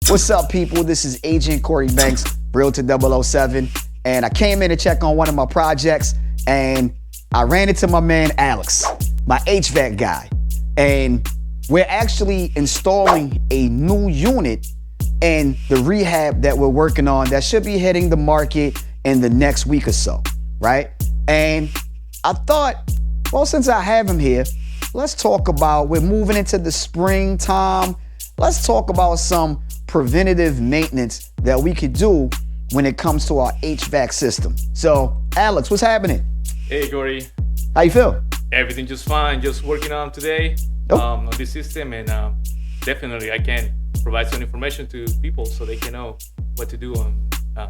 What's up, people? This is Agent Cory Banks, Realtor 007, and I came in to check on one of my projects, and I ran into my man Alex, my HVAC guy, and we're actually installing a new unit in the rehab that we're working on that should be hitting the market in the next week or so, right? And I thought, well, since I have him here, let's talk about, we're moving into the springtime. Let's talk about some preventative maintenance that we could do when it comes to our HVAC system. So, Alex, what's happening? Hey, Cory. How you feel? Everything just fine. Just working on today on this system, and definitely I can provide some information to people so they can know what to do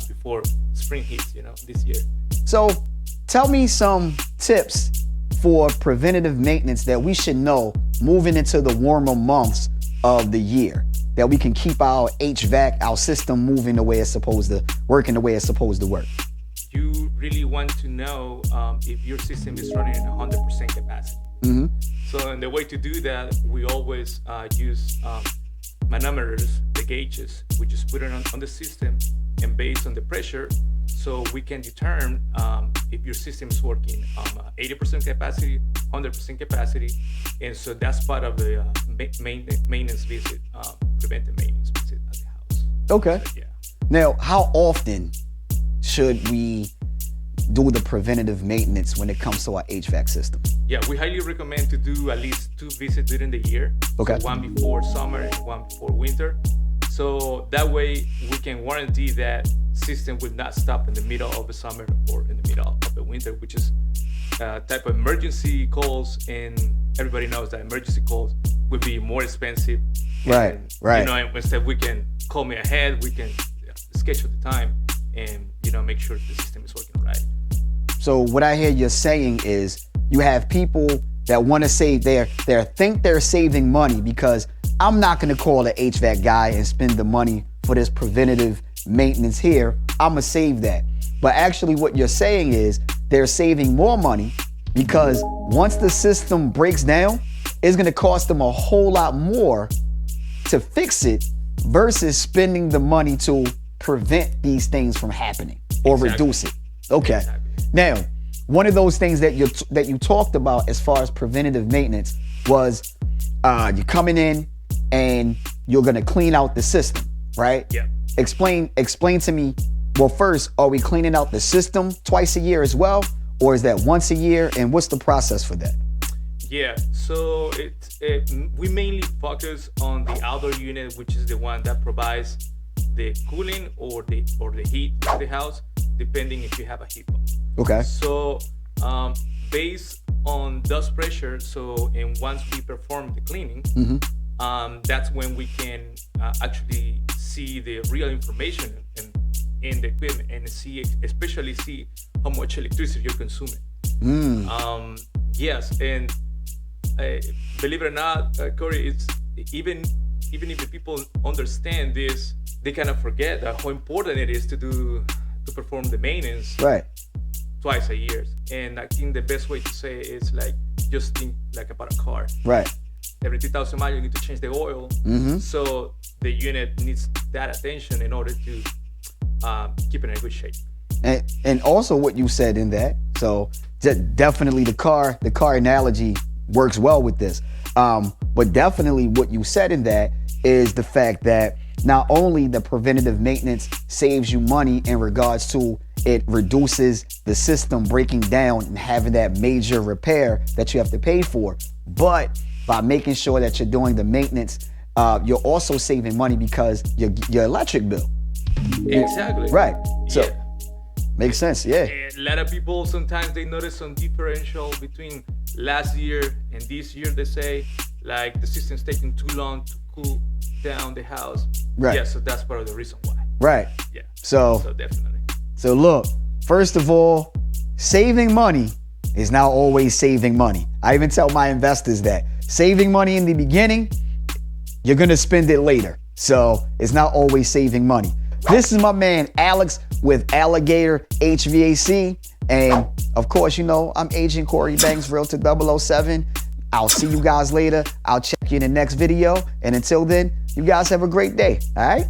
before spring hits, this year. So, tell me some tips for preventative maintenance that we should know moving into the warmer months of the year, that we can keep our HVAC, our system moving the way it's supposed to, working the way it's supposed to work. You really want to know if your system is running at 100% capacity. Mm-hmm. So, and the way to do that, we always use manometers, the gauges. We just put it on the system, and based on the pressure, so we can determine if your system is working 80% capacity, 100% capacity, and so that's part of the maintenance visit, preventive maintenance visit at the house. Okay. So, yeah. Now, how often should we do the preventative maintenance when it comes to our HVAC system? Yeah, we highly recommend to do at least 2 visits during the year. Okay. So one before summer and one before winter. So that way we can guarantee that system will not stop in the middle of the summer or in the middle of the winter, which is type of emergency calls, and everybody knows that emergency calls would be more expensive. Right, and, right. Instead we can call me ahead, we can schedule the time and make sure the system is working right. So what I hear you're saying is you have people that want to save think they're saving money because I'm not going to call an HVAC guy and spend the money for this preventative maintenance here. I'm going to save that. But actually what you're saying is they're saving more money because once the system breaks down, it's going to cost them a whole lot more to fix it versus spending the money to prevent these things from happening or reduce it. Okay. Exactly. Now, one of those things that you talked about as far as preventative maintenance was you're coming in and you're gonna clean out the system, right? Yeah. Explain to me, well, first, are we cleaning out the system twice a year as well? Or is that once a year? And what's the process for that? Yeah, so we mainly focus on the outdoor unit, which is the one that provides the cooling or the heat to the house, depending if you have a heat pump. Okay. So based on dust pressure, and once we perform the cleaning, that's when we can actually see the real information in the equipment and especially see how much electricity you're consuming. Yes, and believe it or not, Cory, it's even if the people understand this, they kind of forget how important it is to perform the maintenance twice a year. And I think the best way to say it is just think like about a car. Right. Every 2,000 miles you need to change the oil. So the unit needs that attention in order to keep it in good shape. And also what you said in that, so definitely the car analogy works well with this. But definitely what you said in that is the fact that not only the preventative maintenance saves you money in regards to it reduces the system breaking down and having that major repair that you have to pay for, but by making sure that you're doing the maintenance, you're also saving money because your electric bill. Exactly. Right. So yeah. Makes sense. Yeah. And a lot of people sometimes they notice some differential between last year and this year. They say like the system's taking too long to cool down the house. Right. Yeah. So that's part of the reason why. Right. Yeah. So definitely. So look, first of all, saving money is not always saving money. I even tell my investors that saving money in the beginning, you're gonna spend it later. So it's not always saving money. This is my man Alex with Alligator HVAC. And of course, I'm Agent Cory Banks, Realtor 007. I'll see you guys later. I'll check you in the next video. And until then, you guys have a great day. All right?